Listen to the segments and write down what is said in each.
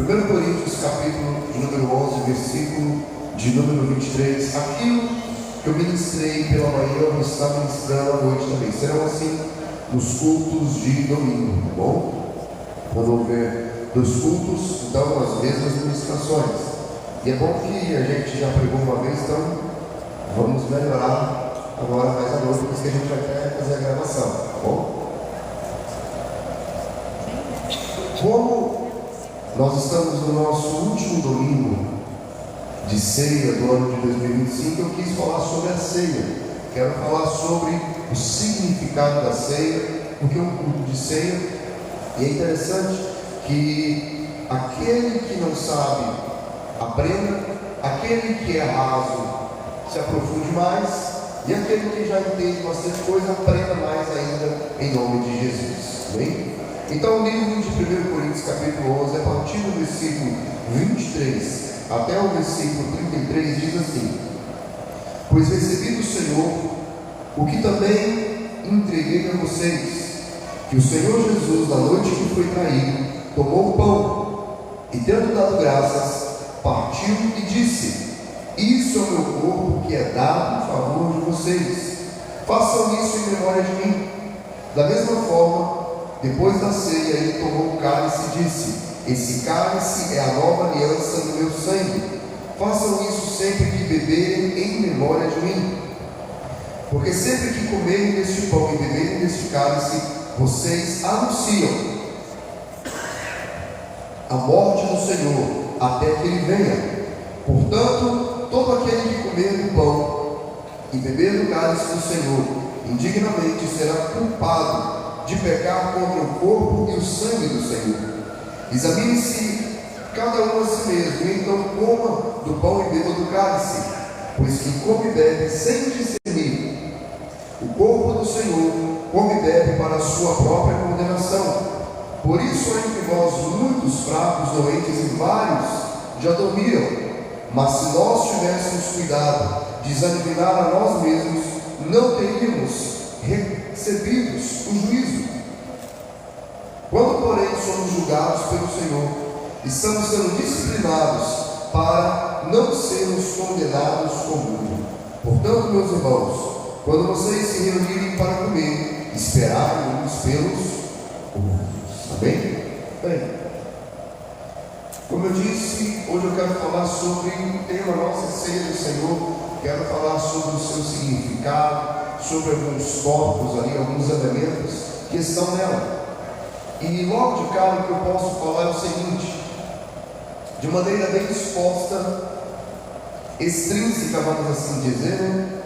1 Coríntios, capítulo de número 11, versículo de número 23. Aquilo que eu ministrei pela manhã, eu estava ministrando à noite também. Serão assim nos cultos de domingo, tá bom? Quando houver dos cultos, então as mesmas ministrações. E é bom que a gente já pregou uma vez, então vamos melhorar agora mais à noite, porque a gente vai até fazer a gravação, tá bom? Como nós estamos no nosso último domingo de ceia do ano de 2025, eu quis falar sobre a ceia. Quero falar sobre o significado da ceia, porque é um culto de ceia. E é interessante que aquele que não sabe, aprenda, aquele que é raso, se aprofunde mais, e aquele que já entende bastante coisa, aprenda mais ainda, em nome de Jesus. Bem? Então, o livro de 1 Coríntios, capítulo 11, a partir do versículo 23 até o versículo 33, diz assim: pois recebi do Senhor o que também entreguei a vocês, que o Senhor Jesus, na noite que foi traído, tomou o pão e, tendo dado graças, partiu e disse: isso é o meu corpo que é dado em favor de vocês, façam isso em memória de mim. Da mesma forma, depois da ceia, ele tomou o cálice e disse: esse cálice é a nova aliança no meu sangue, façam isso sempre que beberem em memória de mim. Porque sempre que comerem deste pão e beberem deste cálice, vocês anunciam a morte do Senhor até que ele venha. Portanto, todo aquele que comer do pão e beber do cálice do Senhor indignamente será culpado de pecar contra o corpo e o sangue do Senhor. Examine-se cada um a si mesmo, e então coma do pão e beba do cálice, pois quem come e bebe sem discernir o corpo do Senhor, come e bebe para a sua própria condenação. Por isso há entre nós muitos fracos, doentes, e vários já dormiram. Mas se nós tivéssemos cuidado de examinar a nós mesmos, não teríamos recebidos o juízo. Quando, porém, somos julgados pelo Senhor, estamos sendo disciplinados para não sermos condenados com o mundo. Portanto, meus irmãos, quando vocês se reunirem para comer, esperarem uns pelos outros. Amém? Bem, como eu disse, hoje eu quero falar sobre o tema nossa ceia do Senhor. Quero falar sobre o seu significado, sobre alguns tópicos ali, alguns elementos que estão nela. E logo de cara o que eu posso falar é o seguinte, de maneira bem exposta, extrínseca, vamos assim dizer,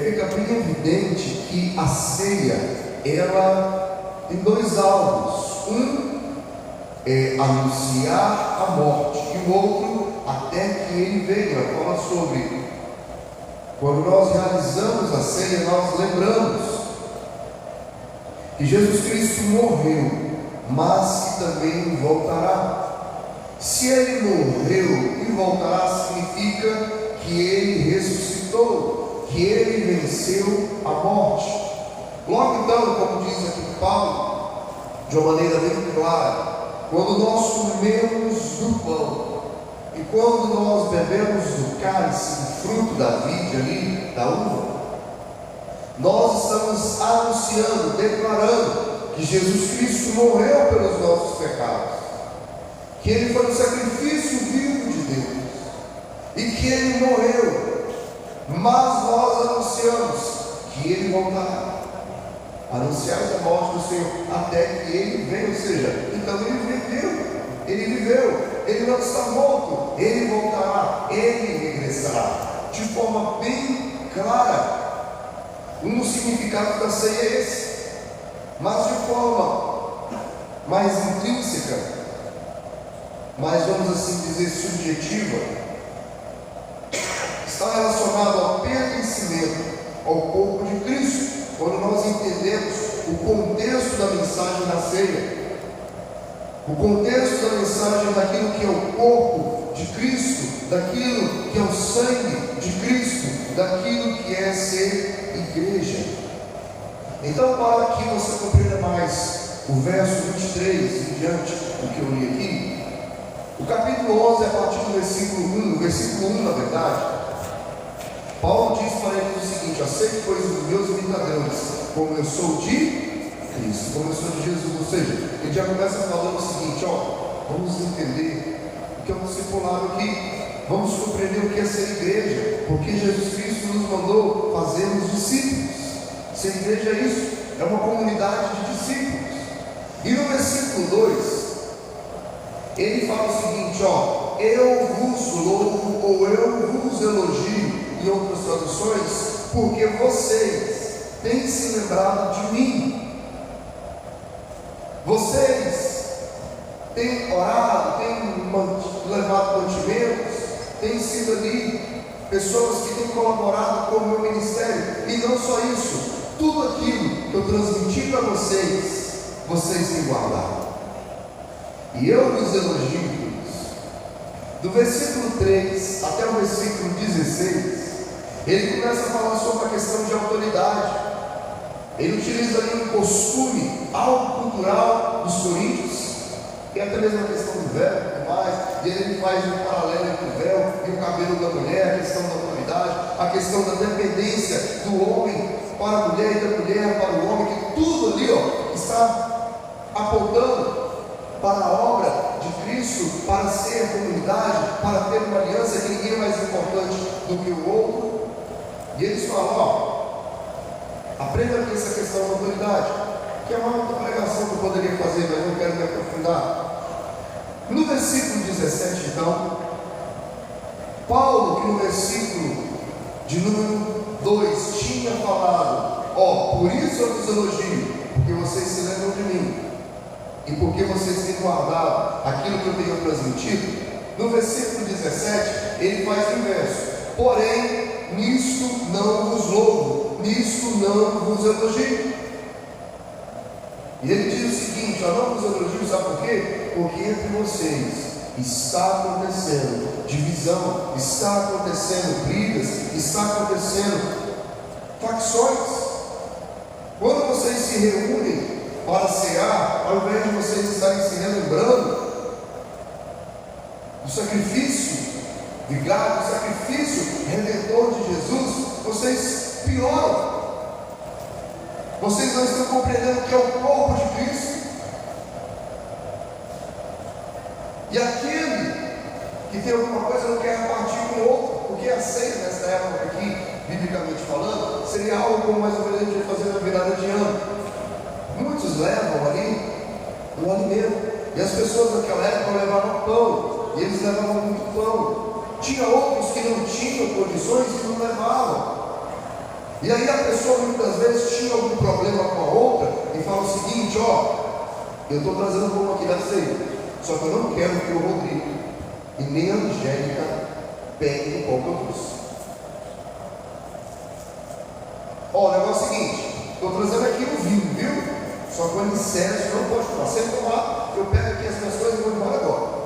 fica bem evidente que a ceia, ela tem dois alvos. Um é anunciar a morte, e o outro, até que ele venha. Fala sobre quando nós realizamos a ceia, nós lembramos que Jesus Cristo morreu, mas que também voltará. Se ele morreu e voltará, significa que ele ressuscitou, que ele venceu a morte. Logo então, como diz aqui Paulo, de uma maneira bem clara, quando nós comemos do pão e quando nós bebemos do cálice, do fruto da vide ali, da uva, nós estamos anunciando, declarando que Jesus Cristo morreu pelos nossos pecados, que ele foi um sacrifício vivo de Deus e que ele morreu, mas nós anunciamos que ele voltará. Anunciamos a morte do Senhor até que ele venha, ou seja, então ele viveu, ele não está morto, ele voltará, ele regressará, de forma bem clara. Um significado da ceia é esse, mas de forma mais intrínseca, mas vamos assim dizer subjetiva, está relacionado ao pertencimento ao corpo de Cristo. Quando nós entendemos o contexto da mensagem da ceia, o contexto da mensagem daquilo que é o corpo de Cristo, daquilo que é o sangue de Cristo, daquilo que é ser igreja. Então, para que você compreenda mais o verso 23 em diante do que eu li aqui, O capítulo 11, a partir do versículo 1, no versículo 1, na verdade, Paulo diz para eles o seguinte: aceite, pois, os meus imitadores, como eu sou de Cristo, como eu sou de Jesus. Ou seja, ele já começa falando o seguinte: vamos entender o que é um discipulado aqui, vamos compreender o que é ser igreja, porque Jesus Cristo nos mandou fazermos discípulos. Ser igreja é isso, é uma comunidade de discípulos. E no versículo 2, ele fala o seguinte: eu vos louvo, ou eu vos elogio, em outras traduções, porque vocês têm se lembrado de mim. Vocês têm orado, têm levado mantimentos, têm sido ali pessoas que têm colaborado com o meu ministério. E não só isso, tudo aquilo que eu transmiti para vocês, vocês têm guardado. E eu vos elogio por isso. Do versículo 3 até o versículo 16, ele começa a falar sobre a questão de autoridade. Ele utiliza ali um costume, algo cultural dos coríntios, que é até mesmo a questão do véu e tudo mais, e ele faz um paralelo entre o véu e o cabelo da mulher, a questão da autoridade, a questão da dependência do homem para a mulher e da mulher para o homem, que tudo ali está apontando para a obra de Cristo, para ser a comunidade, para ter uma aliança que ninguém é mais importante do que o outro. E eles falam: aprenda aqui essa questão da autoridade, que é uma outra pregação que eu poderia fazer, mas não quero me aprofundar. No versículo 17, então, Paulo, que no versículo de número 2 tinha falado: por isso eu vos elogio, porque vocês se lembram de mim, e porque vocês têm guardado aquilo que eu tenho transmitido. No versículo 17, ele faz o inverso: porém, nisto não vos louvo, nisto não vos elogio. E ele diz o seguinte: não vos elogio, sabe por quê? Porque entre vocês está acontecendo divisão, está acontecendo brigas, está acontecendo facções. Quando vocês se reúnem para cear, ao invés de vocês estarem se relembrando do sacrifício vigado, do sacrifício redentor de Jesus, vocês pioram. Vocês não estão compreendendo que é o corpo de Cristo. E aquele que tem alguma coisa não quer repartir com o outro, porque a ceia nessa época aqui, biblicamente falando, seria algo como mais ou menos a gente vai fazer na virada de ano. Muitos levam ali o alimento, e as pessoas naquela época levavam pão, e eles levavam muito pão. Tinha outros que não tinham condições e não levavam. E aí a pessoa muitas vezes tinha algum problema com a outra e fala o seguinte: eu estou trazendo pão aqui da ceia, só que eu não quero que o Rodrigo e nem a Angélica peguem o pão que eu trouxe. O negócio é o seguinte: estou trazendo aqui o vinho, viu? Só que o alicerce não pode tomar. Se ele tomar, eu pego aqui as minhas coisas e vou embora agora.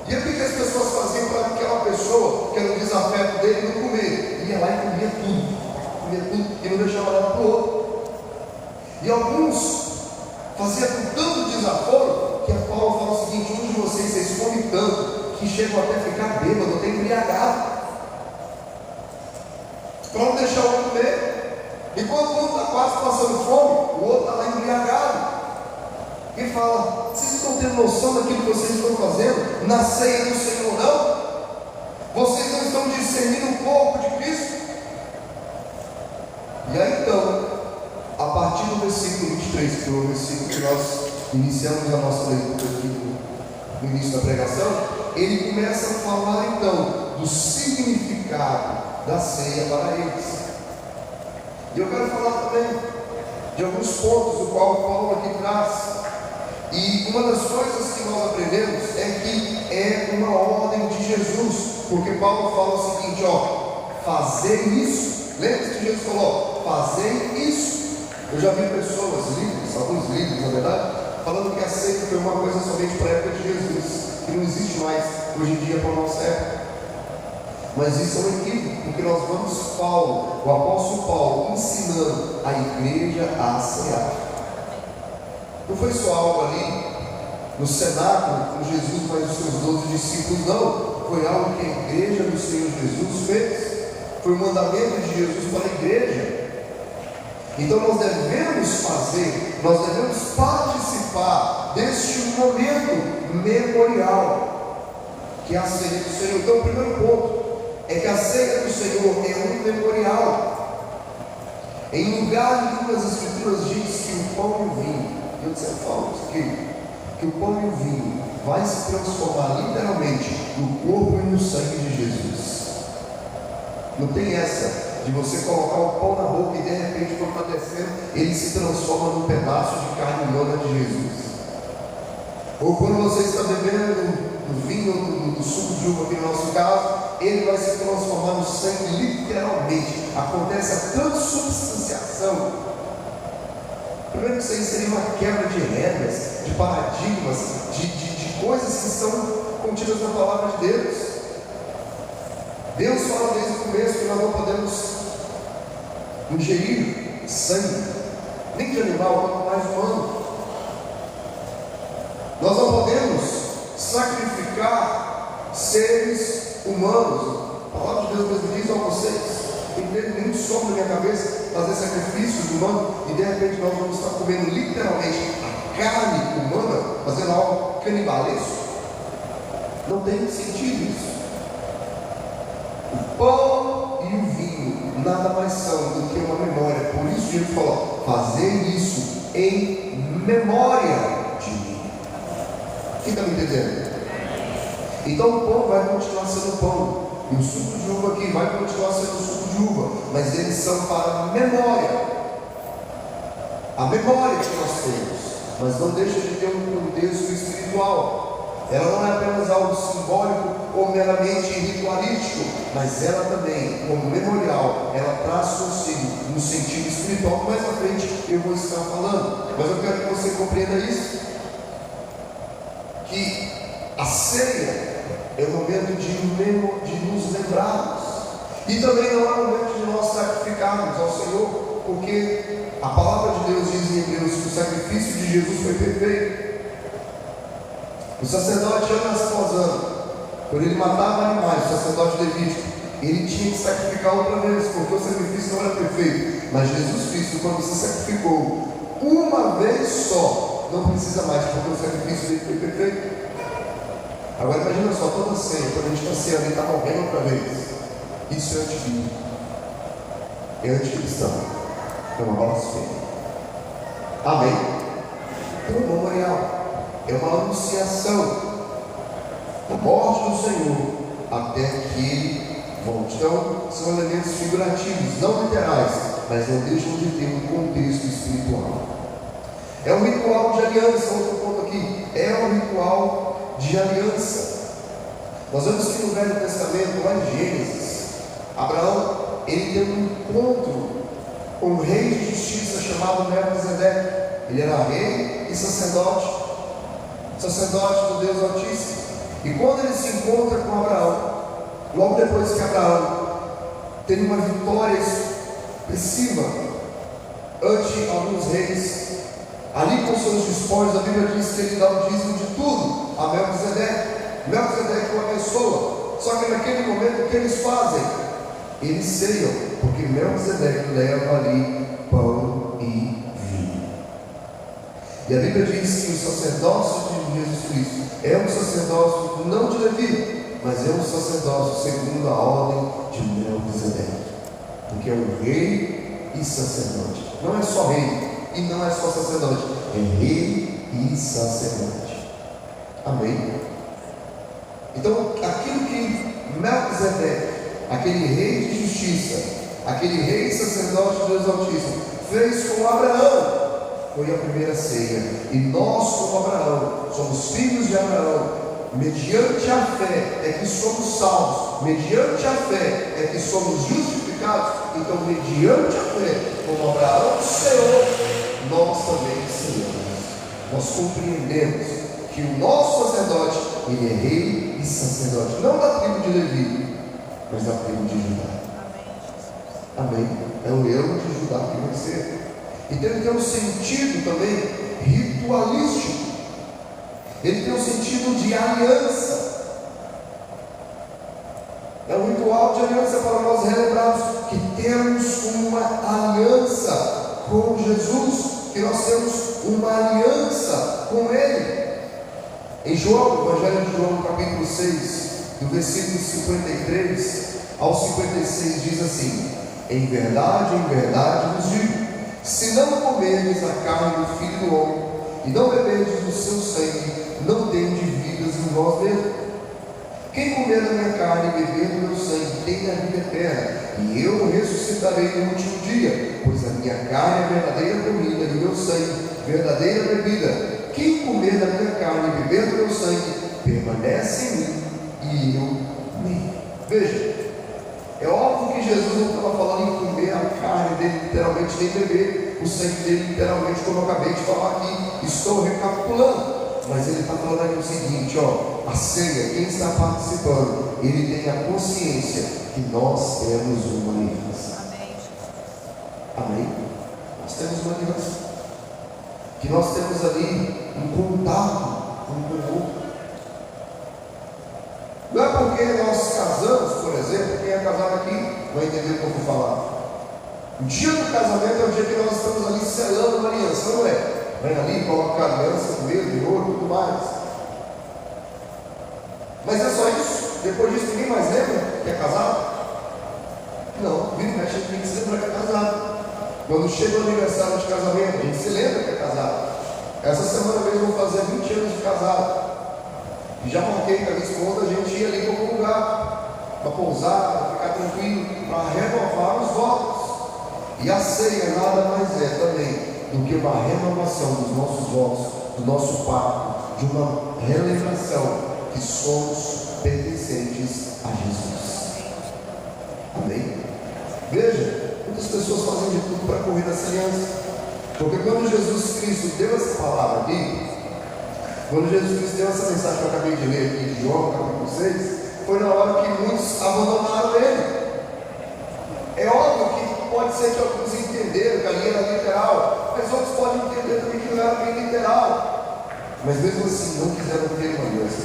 E o que as pessoas faziam para aquela pessoa que era o desafeto dele não comer? Ia lá e comia tudo e não deixava nada para o outro. E alguns faziam com tanto desaforo que a Paulo fala o seguinte: um de vocês comem tanto que chegam até a ficar bêbado, até embriagado, para não deixar o outro comer. E quando um está quase passando fome, o outro está lá embriagado e fala: vocês estão tendo noção daquilo que vocês estão fazendo na ceia do Senhor, não? Vocês não estão discernindo o corpo de Cristo? E aí então, a partir do versículo 23, que foi o versículo que nós iniciamos a nossa leitura aqui no início da pregação, ele começa a falar então do significado da ceia para eles. E eu quero falar também de alguns pontos do qual Paulo aqui traz. E uma das coisas que nós aprendemos é que é uma ordem de Jesus, porque Paulo fala o seguinte: fazer isso. Lembra que Jesus falou: fazer isso. Eu já vi pessoas, líderes, alguns líderes na verdade, falando que a ceia foi uma coisa somente para a época de Jesus, que não existe mais hoje em dia para a nossa época. Mas isso é um equívoco, porque nós vamos Paulo, o apóstolo Paulo, ensinando a igreja a cear. Não foi só algo ali no cenáculo com Jesus mais os seus 12 discípulos, não. Foi algo que a igreja do Senhor Jesus fez. Foi um mandamento de Jesus para a igreja. Então nós devemos fazer, nós devemos participar deste momento memorial, que é a ceia do Senhor. Então o primeiro ponto é que a ceia do Senhor é um memorial. Em lugar de as Escrituras diz que o pão e o vinho, eu sempre falo isso aqui, que o pão e o vinho vai se transformar literalmente no corpo e no sangue de Jesus. Não tem essa de você colocar o pão na boca e de repente, quando está descendo, ele se transforma num pedaço de carne humana de Jesus. Ou quando você está bebendo o vinho do suco de uva, aqui no nosso caso, ele vai se transformar no sangue literalmente. Acontece a transubstanciação. Primeiro que isso aí seria uma quebra de regras, de paradigmas, de coisas que são contidas na palavra de Deus. Deus fala desde o começo que nós não podemos ingerir sangue, nem de animal, quanto mais humano. Nós não podemos sacrificar seres humanos. A palavra de Deus mesmo diz a vocês: não tem nenhum som na minha cabeça fazer sacrifícios humanos, e de repente nós vamos estar comendo literalmente a carne humana, fazendo algo canibalesco. Não tem sentido isso. O pão e o vinho nada mais são do que uma memória. Por isso Jesus falou: fazer isso em memória de mim. Quem está me entendendo? Então o pão vai continuar sendo pão, e o suco de uva aqui vai continuar sendo suco de uva, mas eles são para memória. A memória que nós temos, mas não deixa de ter um contexto espiritual. Ela não é apenas algo simbólico ou meramente ritualístico, mas ela também, como memorial, ela traz consigo um sentido espiritual, que mais à frente eu vou estar falando. Mas eu quero que você compreenda isso, que a ceia é o momento de nos lembrarmos, e também não é o momento de nós sacrificarmos ao Senhor, porque a palavra de Deus diz em Hebreus que o sacrifício de Jesus foi perfeito. O sacerdote, ano após ano, quando ele matava animais, o sacerdote levítico, ele tinha que sacrificar outra vez, porque o sacrifício não era perfeito. Mas Jesus Cristo, quando se sacrificou uma vez só, não precisa mais, porque o sacrifício dele foi perfeito. Agora imagina só, toda ceia, quando a gente está ceando, ele está morrendo outra vez. Isso é antibíblico, é anticristão, é uma blasfêmia. Amém? É um memorial, é uma anunciação da morte do Senhor até que Ele volte. Então, são elementos figurativos, não literais, mas não deixam de ter um contexto espiritual. É um ritual de aliança, outro ponto aqui, é um ritual de aliança. Nós vemos que no Velho Testamento, lá em Gênesis, Abraão, ele teve um encontro com um rei de justiça chamado Melquisedeque. Ele era rei e sacerdote do Deus Altíssimo. E quando ele se encontra com Abraão, logo depois que Abraão teve uma vitória expressiva ante alguns reis, ali com seus despojos, a Bíblia diz que ele dá o dízimo de tudo a Melquisedeque. Melquisedeque o abençoa. Só que naquele momento, o que eles fazem? Eles ceiam, porque Melquisedeque leva ali pão e vinho. E a Bíblia diz que o sacerdócio de Jesus Cristo é um sacerdócio não de Levi, mas é um sacerdócio segundo a ordem de Melquisedeque, porque é um rei e sacerdote. Não é só rei e não é só sacerdote, é rei e sacerdote. Amém? Então, aquilo que Melquisedeque, aquele rei de justiça, aquele rei e sacerdote de Deus Altíssimo, fez com Abraão, foi a primeira ceia. E nós, como Abraão, somos filhos de Abraão. Mediante a fé é que somos salvos, mediante a fé é que somos justificados. Então, mediante a fé, como Abraão ceou, nós também ceamos. Nós compreendemos que o nosso sacerdote, ele é rei e sacerdote, não da tribo de Levi, mas da tribo de Judá. Amém? É o leão de Judá que vai ser. Então ele tem um sentido também ritualístico. ele tem um sentido de aliança. É um ritual de aliança para nós relembrarmos que temos uma aliança com Jesus, que nós temos uma aliança com Ele. Em João, Evangelho de João, capítulo 6, do versículo 53 ao 56, diz assim: em verdade vos digo, se não comerdes a carne do Filho do Homem, e não beberdes do seu sangue, não tendes vidas em vós mesmos. Quem comer da minha carne e beber do meu sangue tem a vida eterna, e eu o ressuscitarei no último dia, pois a minha carne é verdadeira comida e o meu sangue verdadeira bebida. Quem comer da minha carne e beber do meu sangue permanece em mim e eu nele. Veja, é óbvio que Jesus não estava falando em comer a carne dele literalmente, nem beber o sangue dele literalmente, como eu acabei de falar aqui. Estou recapitulando. Mas ele está falando aqui o seguinte, ó, a ceia, quem está participando, ele tem a consciência que nós temos uma aliança. Amém? Nós temos uma aliança. Que nós temos ali um contato um com o outro. Não é porque nós casamos, por exemplo, quem é casado aqui vai entender o que eu vou falar. O dia do casamento é o dia que nós estamos ali selando uma aliança, não é? Vem ali, coloca a aliança no meio, de ouro e tudo mais. Mas é só isso? Depois disso ninguém mais lembra que é casado? Não, vira e mexe, a gente se lembra que é casado. Quando chega o aniversário de casamento, a gente se lembra que é casado. Essa semana mesmo eu vou fazer 20 anos de casado. E já marquei com a minha esposa, a gente ia ali para algum lugar, para pousar, para ficar tranquilo, para renovar os votos. E a ceia nada mais é também do que uma renovação dos nossos votos, do nosso pacto, de uma relembração que somos pertencentes a Jesus. Amém? Veja, muitas pessoas fazem de tudo para correr dessa aliança, porque quando Jesus Cristo deu essa palavra aqui, quando Jesus Cristo deu essa mensagem que eu acabei de ler aqui de João, capítulo 6, foi na hora que muitos abandonaram ele. É óbvio que pode ser que alguns entenderam que ali era literal, mas outros podem entender também que não era bem literal. Mas mesmo assim, não quiseram ter uma aliança.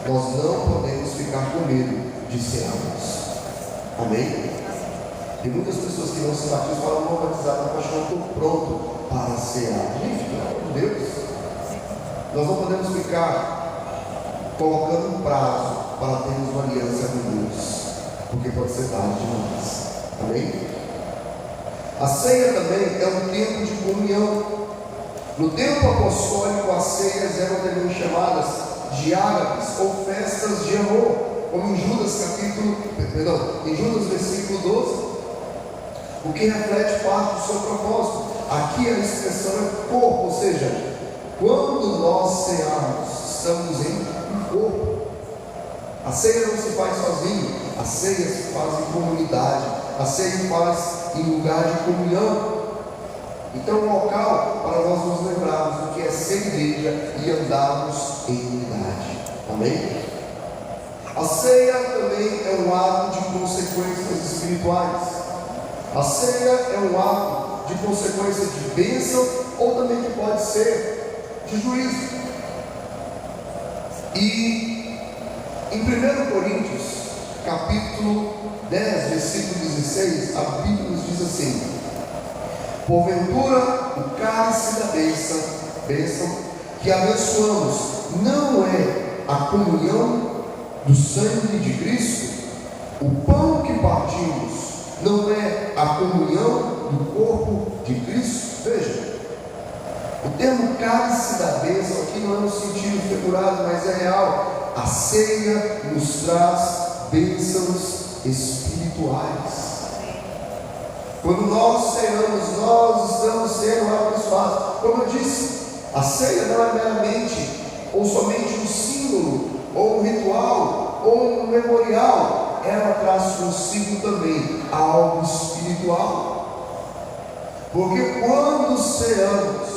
Nós não podemos ficar com medo de sermos. Amém? Tem muitas pessoas que não se batizam, falam, vou batizar, mas eu estou pronto para ser. Gente, pelo amor de Deus. Nós não podemos ficar colocando um prazo para termos uma aliança com Deus, porque pode ser tarde demais. Amém? A ceia também é um tempo de comunhão. No tempo apostólico, as ceias eram também chamadas de ágapes ou festas de amor, como em Judas versículo 12, o que reflete parte do seu propósito. Aqui a expressão é corpo, ou seja, quando nós cearmos, estamos em um corpo. A ceia não se faz sozinho, a ceia se faz em comunidade, a ceia se faz em lugar de comunhão. Então, um local para nós nos lembrarmos do que é ser igreja e andarmos em unidade. Amém? A ceia também é um ato de consequências espirituais. A ceia é um ato de consequência de bênção ou também que pode ser de juízo. E em 1 Coríntios, capítulo 10, versículo 16, a Bíblia nos diz assim: porventura o cálice da bênção que abençoamos não é a comunhão do sangue de Cristo? O pão que partimos não é a comunhão do corpo de Cristo? Veja, o termo cálice da bênção aqui não é no sentido figurado, mas é real. A ceia nos traz bênçãos espirituais. Quando nós ceamos, nós estamos sendo abençoados. Como eu disse, a ceia não é meramente ou somente um símbolo, ou um ritual, ou um memorial. Ela traz consigo também algo espiritual. Porque quando ceamos,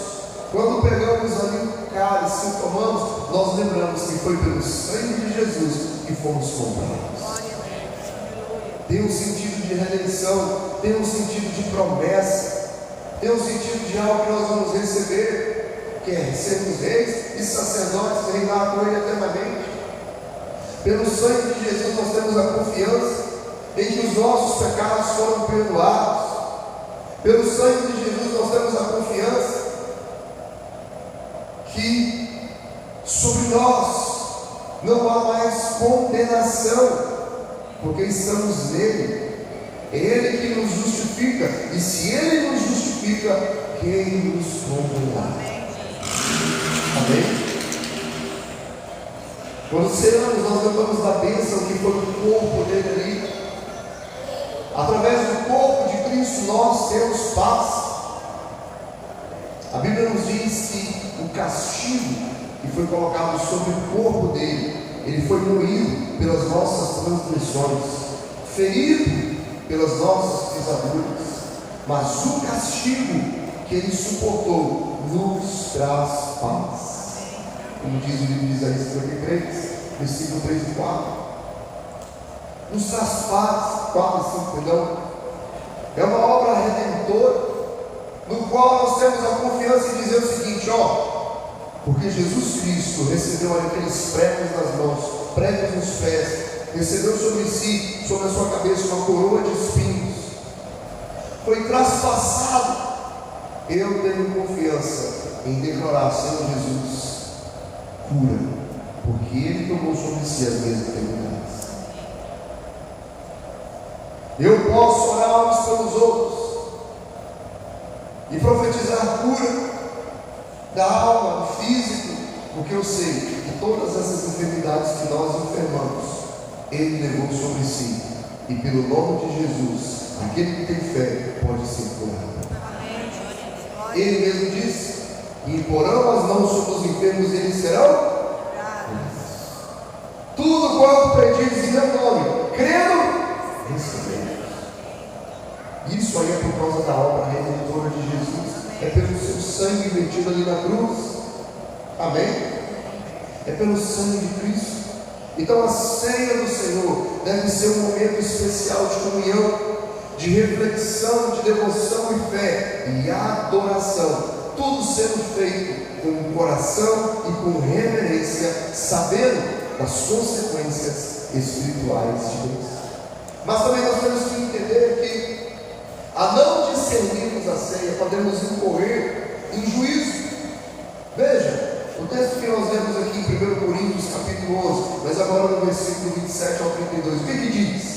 quando pegamos ali o cálice e tomamos, nós lembramos que foi pelo sangue de Jesus que fomos comprados. Tem um sentido de redenção, tem um sentido de promessa, tem um sentido de algo que nós vamos receber, quer sermos reis e sacerdotes, reinar com Ele eternamente. Pelo sangue de Jesus nós temos a confiança em que os nossos pecados foram perdoados. Pelo sangue de Jesus nós temos a confiança que sobre nós não há mais condenação, porque estamos nele. É Ele que nos justifica, e se Ele nos justifica, quem nos condenará? Amém? Quando ceamos, nós lembramos da bênção que foi o corpo dele ali. Através do corpo de Cristo nós temos paz. A Bíblia nos diz que o castigo que foi colocado sobre o corpo dele, ele foi moído pelas nossas transgressões, ferido pelas nossas pisaduras, mas o castigo que ele suportou nos traz paz. Como diz o livro de Isaías 53, versículo 3 e 4. Nos traz paz, 4 e 5, perdão. É uma obra redentora, no qual nós temos a confiança em dizer o seguinte, porque Jesus Cristo recebeu aqueles pregos nas mãos, pregos nos pés, recebeu sobre si, sobre a sua cabeça, uma coroa de espinhos, foi traspassado. Eu tenho confiança em declarar, Senhor Jesus, cura, porque Ele tomou sobre si as minhas enfermidades. Eu posso orar uns pelos outros e profetizar cura da alma, do físico, porque eu sei que todas essas enfermidades que nós enfermamos, Ele levou sobre si, e pelo nome de Jesus, aquele que tem fé pode ser curado. Ele mesmo disse: imporão as mãos sobre os enfermos e eles serão curados. Tudo quanto pedires em meu nome, crendo, receberemos. Isso aí é por causa da obra redentora de Jesus, é pelo seu sangue vertido ali na cruz. Amém? É pelo sangue de Cristo. Então a ceia do Senhor deve ser um momento especial de comunhão, de reflexão, de devoção e fé e adoração, tudo sendo feito com coração e com reverência, sabendo das consequências espirituais de Deus. Mas também nós temos que entender que, a não discernirmos a ceia, podemos incorrer em juízo. Veja, o texto que nós vemos aqui em 1 Coríntios capítulo 11, mas agora no versículo 27 ao 32, o que diz?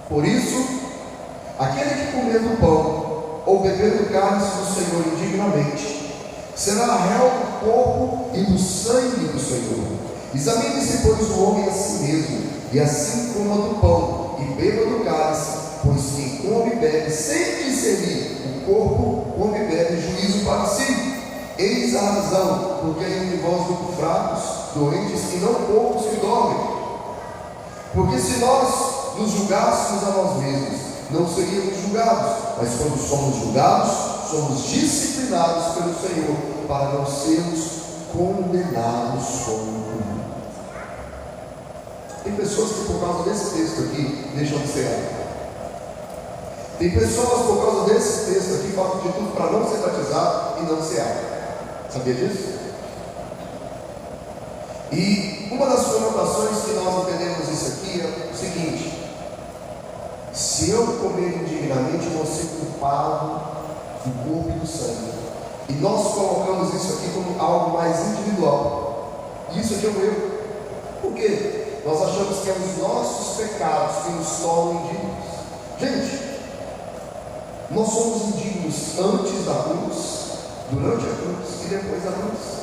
Por isso, aquele que comer do pão ou beber do cálice do Senhor indignamente, será réu do corpo e do sangue do Senhor. Examine-se, pois, o homem a si mesmo, e assim coma do pão e beba do cálice, pois quem come e bebe sem discernir o corpo, come e bebe juízo para si. Eis a razão, porque entre vós muito fracos, doentes e não poucos que dormem. Porque se nós nos julgássemos a nós mesmos, não seríamos julgados, mas quando somos julgados, somos disciplinados pelo Senhor, para não sermos condenados com o mundo. Tem pessoas que por causa desse texto aqui deixam de ser. Tem pessoas por causa desse texto aqui falam de tudo para não ser batizado e não ser água. Sabia disso? E uma das conotações que nós entendemos isso aqui é o seguinte: se eu comer indignamente, eu vou ser culpado do corpo e do sangue. E nós colocamos isso aqui como algo mais individual. E isso aqui é um erro. Por quê? Nós achamos que é os nossos pecados que nos tornam indignos. Gente, nós somos indignos antes da cruz, durante a cruz e depois da cruz.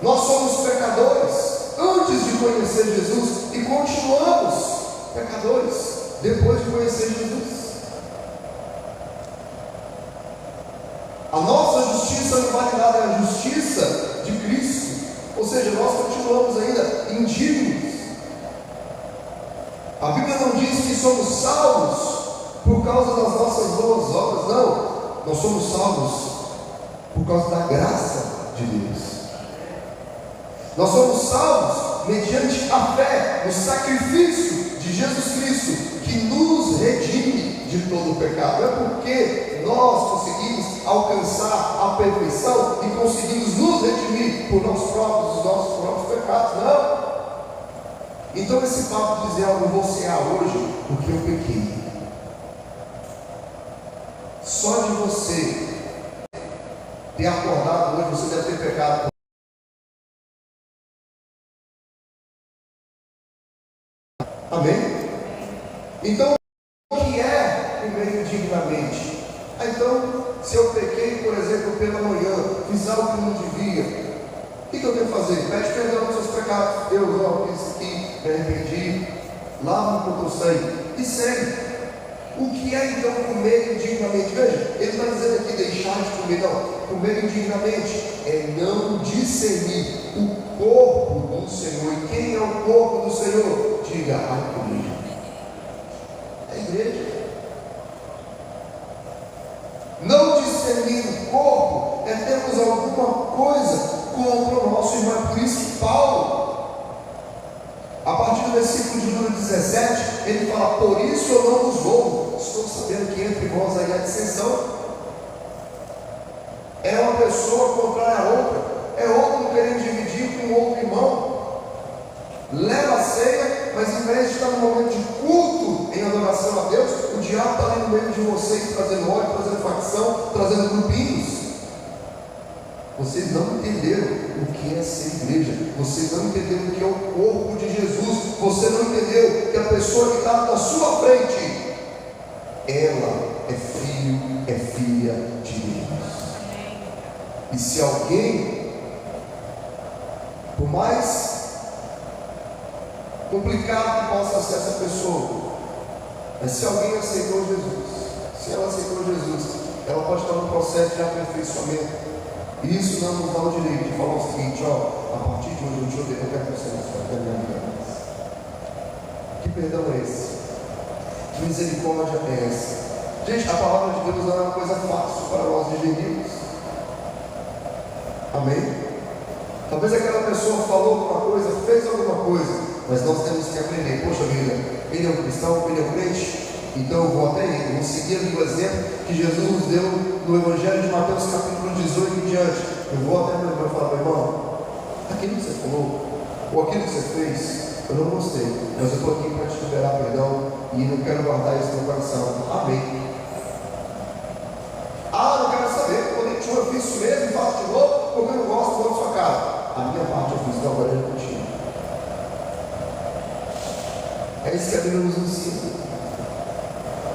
Nós somos pecadores antes de conhecer Jesus e continuamos pecadores depois de conhecer Jesus. A nossa justiça não vale nada, é a justiça de Cristo. Ou seja, nós continuamos ainda indignos. A Bíblia não diz que somos salvos por causa das nossas boas obras, não. Nós somos salvos por causa da graça de Deus. Nós somos salvos mediante a fé no sacrifício de Jesus Cristo, que nos redime de todo o pecado. Não é porque nós conseguimos alcançar a perfeição e conseguimos nos redimir por nós próprios, os nossos próprios pecados, não. Então esse papo de dizer algo, você há hoje porque eu pequei. Só de você ter acordado hoje, você deve ter pecado. Amém? Então, o que é comer indignamente? Então, se eu pequei, por exemplo, pela manhã, fiz algo que não devia, o que eu tenho que fazer? Pede perdão dos seus pecados. Deus, ó, fiz aqui, me arrependi, lava com o teu sangue e segue. O que é então comer indignamente? Veja, ele está dizendo aqui deixar de comer. Não, comer indignamente é não discernir o corpo do Senhor. E quem é o corpo do Senhor? Diga, a igreja. É a igreja. Não discernir o corpo é termos alguma coisa contra o nosso irmão. Por isso que Paulo, a partir do versículo de número 17, ele fala: por isso eu não vos louvo. Estou sabendo que entre vós aí há dissensão. É uma pessoa contrária a outra, é outro querendo dividir com outro irmão. Leva a ceia, mas em vez de estar no momento de culto, em adoração a Deus, o diabo está ali no meio de vocês, trazendo ódio, trazendo facção, trazendo grupinhos. Vocês não entenderam o que é ser igreja. Vocês não entenderam o que é o corpo de Jesus. Você não entendeu que a pessoa que está na sua frente, ela é filho, é filha de Deus. E se alguém, por mais complicado que possa ser essa pessoa, mas se alguém aceitou Jesus, se ela aceitou Jesus, ela pode estar no processo de aperfeiçoamento. E isso não nos dá o direito de falar o seguinte: ó, a partir de hoje eu quero que você não da minha vida. Que perdão é esse? Que misericórdia é essa? Gente, a palavra de Deus não é uma coisa fácil para nós digerirmos. Amém? Talvez aquela pessoa falou alguma coisa, fez alguma coisa, mas nós temos que aprender. Poxa vida, ele é um cristão, ele é um crente, então eu vou até ele, vou seguir ali o exemplo que Jesus nos deu no Evangelho de Mateus capítulo 18 em diante. Eu vou até meu irmão e falar: meu irmão, aquilo que você falou, ou aquilo que você fez, eu não gostei, mas eu estou aqui para te liberar perdão e não quero guardar isso no coração. Amém. Ah, não quero saber, quando eu fiz isso mesmo e faço de novo, porque eu não gosto da sua cara. A minha parte eu fiz, então agora eu continuo. É isso que a Bíblia nos ensina.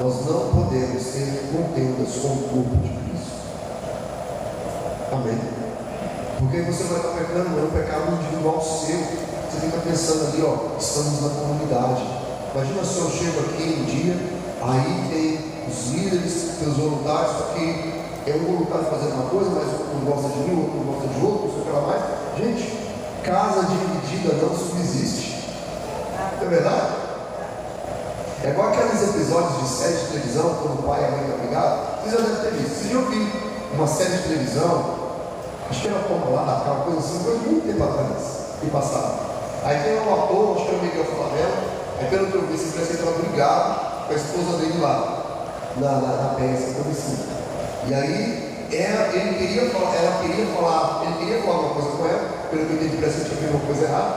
Nós não podemos ter contendas com o corpo de Cristo. Amém? Porque você vai estar pecando, não é um pecado individual seu. Você fica pensando ali, ó, estamos na comunidade. Imagina se eu chego aqui um dia, aí tem os líderes, tem os voluntários, só que é um voluntário fazendo uma coisa, mas outro não gosta de mim, outro não gosta de outro, não sei o que lá mais. Gente, casa dividida não subsiste. Não é verdade? É igual aqueles episódios de série de televisão, quando o pai e a mãe estão brigados. Vocês já devem ter visto. Vocês já viram uma série de televisão, acho que era como lá da cara, coisa assim, foi muito tempo atrás, que passava. Aí tem um ator, acho que era o Miguel Flamengo, aí pelo que eu vi, parece que ele estava brigado com a esposa dele lá, na peça, coisa assim. E aí, ele queria falar alguma coisa com ela, pelo que eu entendi, parece que ele tinha feito uma coisa errada.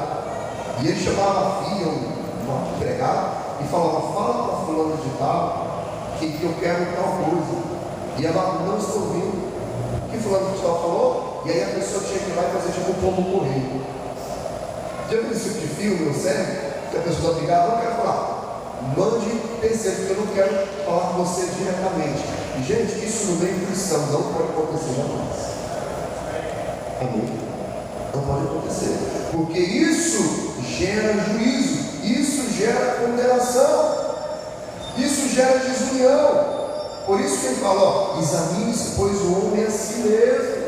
E ele chamava a filha, uma empregada, e falava: fala para fulano de tal, que eu quero tal coisa. E ela: não estou ouvindo. O que fulano de tal falou? E aí a pessoa tinha que ir lá e fazer tipo um pombo correio. Já viu esse tipo de filme ou série? Que a pessoa está brigada: não quero falar. Mande terceiro, porque eu não quero falar com você diretamente. E gente, isso no meio cristão não pode acontecer jamais. Amém? Não pode acontecer. Porque isso gera juízo, isso gera condenação, isso gera desunião. Por isso que ele fala: ó, examine-se, pois o homem é a si mesmo.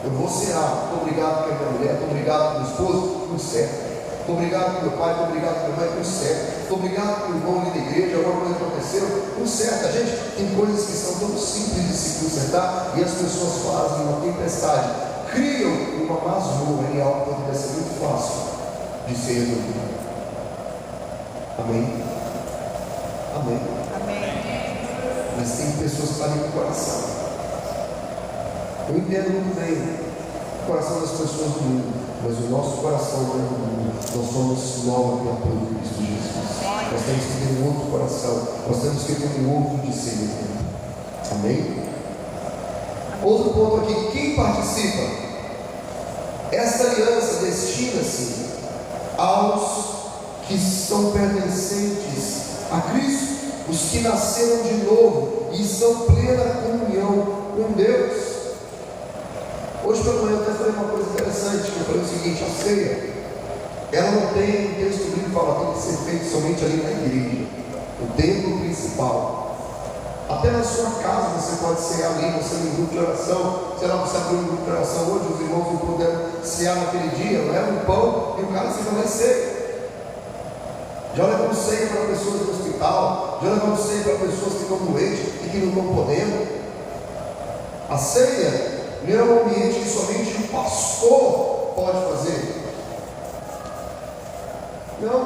Eu vou cear, estou obrigado com a minha mulher, estou obrigado com a minha esposa, tudo certo. Estou obrigado com meu pai, estou obrigado com minha mãe, tudo certo. Estou obrigado com o irmão ali da igreja, alguma coisa aconteceu, tudo certo. A gente tem coisas que são tão simples de se consertar e as pessoas fazem uma tempestade. criam uma masmorra em algo que poderia ser muito fácil de ser resolvido. Amém? Amém? Amém. Mas tem pessoas que falam com o coração. Eu entendo muito bem o coração das pessoas do mundo, mas o nosso coração não é do mundo. Nós somos nova criatura de Cristo Jesus. Nós temos que ter um outro coração. Nós temos que ter um outro discernimento. Amém? Outro ponto aqui, quem participa? Esta aliança destina-se aos que são pertencentes a Cristo, os que nasceram de novo e estão em plena comunhão com Deus. Hoje pela manhã eu até falei uma coisa interessante, que eu falei o seguinte: a ceia, ela não tem um texto bíblico que fala que tem que ser feito somente ali na igreja, no templo principal. Até na sua casa você pode cear ali, você no grupo de oração. Sei lá, você abriu um grupo de oração hoje, os irmãos não puderam cear naquele dia, leva um pão e o cara fica mais ceia. Já levamos ceia para pessoas do hospital, já levamos ceia para pessoas que estão doentes e que não estão podendo. A ceia não é um ambiente que somente o pastor pode fazer. Não,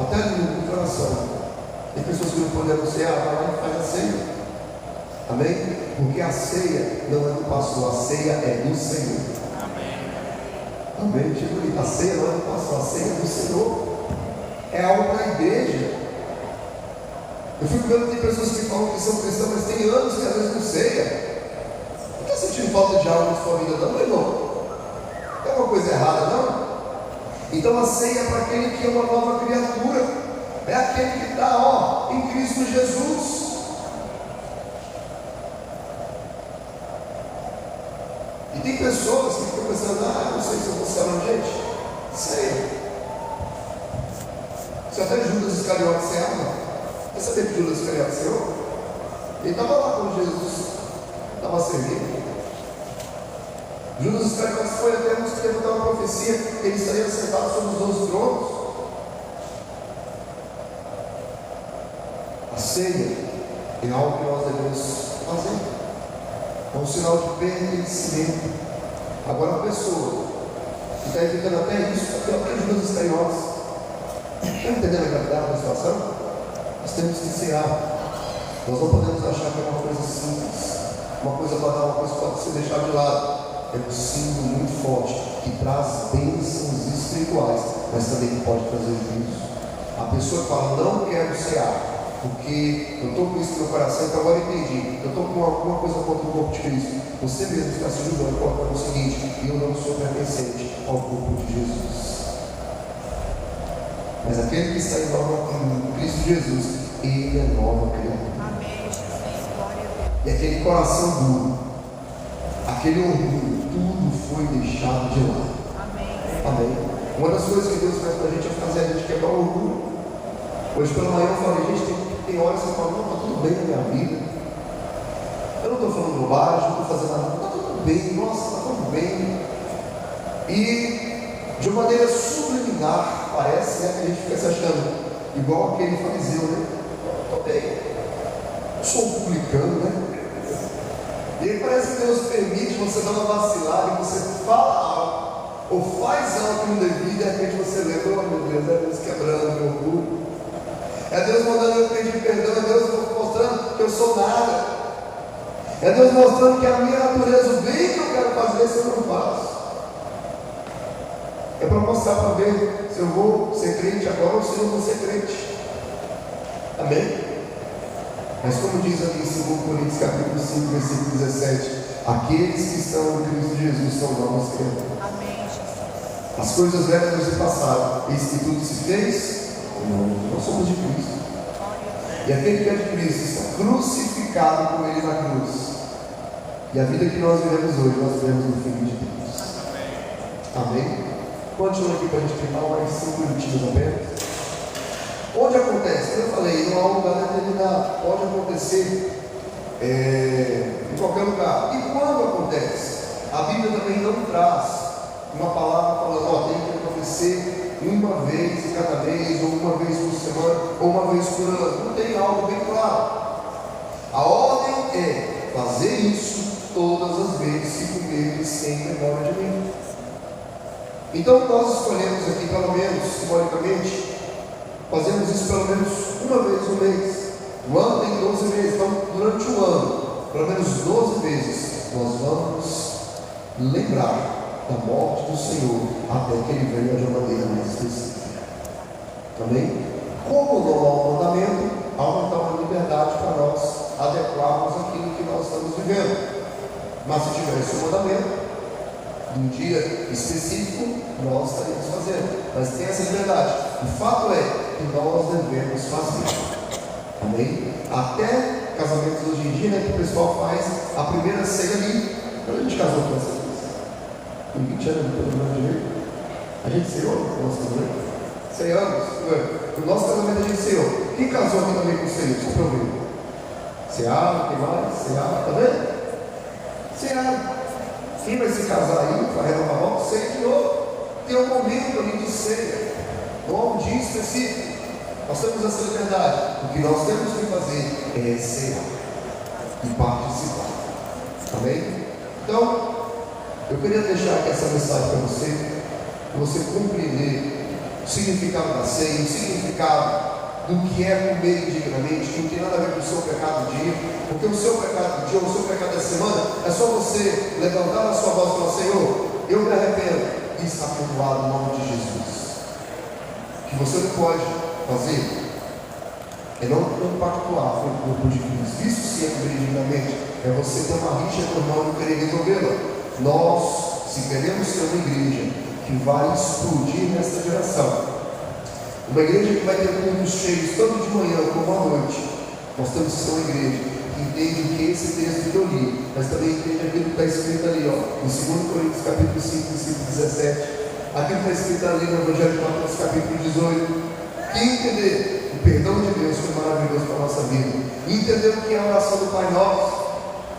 até no grupo de oração. Tem pessoas que não puderam cear, vai lá e faz a ceia. Amém? Porque a ceia não é do pastor, a ceia é do Senhor. Amém? Tipo, a ceia não é do pastor, a ceia é do Senhor. É algo da igreja. Eu fico vendo que tem pessoas que falam que são cristãs, mas tem anos que às vezes não ceia. Não está sentindo falta de algo na sua vida, não, meu irmão? Tem alguma coisa errada, não? Então a ceia é para aquele que é uma nova criatura. É aquele que está, em Cristo Jesus. E tem pessoas que ficam pensando: não sei se eu vou cear, gente. Ceia. Se até Judas Iscariote ceava. Você sabia que Judas Iscariote ceou? Ele estava lá quando Jesus estava servindo. Judas Iscariote foi até nos que teve uma profecia que ele estaria sentado sobre os 12 tronos. A ceia é algo que nós devemos fazer. É um sinal de pertencimento. Agora a pessoa que está evitando até isso, até Judas Iscariotes. Está entendendo a gravidade da situação? Nós temos que cear. Nós não podemos achar que é uma coisa simples, uma coisa banal, uma coisa que pode ser deixada de lado. É um símbolo muito forte que traz bênçãos espirituais, mas também pode trazer juízo. A pessoa que fala: não quero cear, porque eu estou com isso no meu coração, então agora eu entendi, eu estou com alguma coisa contra o corpo de Cristo. Você mesmo está se julgando, colocando o seguinte: eu não sou pertencente ao corpo de Jesus. Mas aquele que está em Cristo Jesus, ele é nova criatura. Amém, Jesus, glória a Deus. E aquele coração duro, aquele orgulho, tudo foi deixado de lado. Amém. Amém. Uma das coisas que Deus faz para a gente é fazer a gente quebrar o orgulho. Hoje pela manhã eu falei: gente, tem horas que eu falo: não, está tudo bem na minha vida. Eu não estou falando bobagem, não estou fazendo nada, está tudo bem, nossa, está tudo bem. E de uma maneira subliminar, parece, né, que a gente fica se achando igual aquele fariseu, né? Estou bem, eu sou um publicano, né? E aí parece que Deus permite você dar uma vacilada e você fala algo, ou faz algo que não devido, e de repente você lembra: oh meu Deus, é Deus quebrando meu orgulho, é Deus mandando eu pedir perdão, é Deus mostrando que eu sou nada, é Deus mostrando que a minha natureza, o bem que eu quero fazer, se eu não faço. É para mostrar, para ver se eu vou ser crente agora ou se eu não vou ser crente. Amém? Mas como diz aqui em 2 Coríntios capítulo 5, versículo 17: aqueles que estão em Cristo Jesus são novas criaturas. Amém, Jesus. As coisas velhas se passaram, eis que tudo se fez novo. Nós somos de Cristo. E aquele que é de Cristo está crucificado com ele na cruz. E a vida que nós vivemos hoje, nós vivemos no Filho de Deus. Amém? Continua aqui para a gente ficar mais 5 minutinhos apenas. Onde acontece? Como eu falei, não há um lugar determinado. Pode acontecer em qualquer lugar. E quando acontece? A Bíblia também não traz uma palavra falando: tem que acontecer uma vez cada mês, ou uma vez por semana, ou uma vez por ano. Não tem algo bem claro. A ordem é fazer isso todas as vezes que comer eles em memória de mim. Então nós escolhemos aqui, pelo menos, simbolicamente, fazemos isso pelo menos uma vez no mês. O ano tem 12 meses, então durante o ano, pelo menos 12 vezes, nós vamos lembrar da morte do Senhor até que Ele venha de uma maneira mais específica. Amém? Como não há um mandamento, há uma liberdade para nós adequarmos aquilo que nós estamos vivendo. Mas se tivesse um mandamento, num dia específico, nós estaríamos fazendo. Mas tem essa liberdade. O fato é que nós devemos fazer. Amém? Até casamentos hoje em dia, né, que o pessoal faz a primeira ceia ali. Quando a gente casou com essa vez? Com 20 anos, pelo menos, a gente ceou no nosso casamento. Ceamos. No nosso casamento a gente ceou. Quem casou aqui também com ceia? Só para eu ver. Cearam, quem mais? Cearam, tá vendo? Cearam. Quem vai se casar aí, vai renovar voto, ceia de novo. Tem um momento ali de ceia. Não há um dia específico. Nós temos essa liberdade. O que nós temos que fazer é cear e participar. Amém? Então, eu queria deixar aqui essa mensagem para você compreender o significado da ceia, o significado do que é comer indignamente, que não tem nada a ver com o seu pecado do dia, porque o seu pecado do dia, o seu pecado da semana, é só você levantar a sua voz e falar: Senhor, eu me arrependo, e está perdoado no nome de Jesus. O que você não pode fazer é não compactuar com o corpo de Cristo. Isso sim é comer indignamente, é você ter uma rixa com o irmão e não querer resolvê-la. Nós, se queremos ser uma igreja que vai explodir nesta geração, uma igreja que vai ter cultos cheios tanto de manhã como à noite, nós temos que ser uma igreja que entende que esse texto que eu li, mas também entende aquilo que está escrito ali, em 2 Coríntios capítulo 5, versículo 17, aquilo que está escrito ali no Evangelho de Mateus capítulo 18, que entender o perdão de Deus foi maravilhoso para a nossa vida, e entender o que é a oração do Pai Nosso.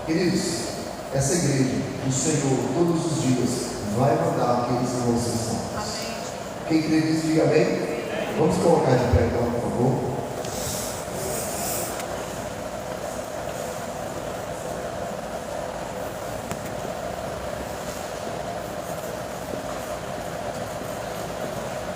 Queridos, essa igreja, o Senhor, todos os dias, vai mandar aqueles que vão ser salvos. Quem crê nisso, diga amém. Vamos colocar de pé então, por favor.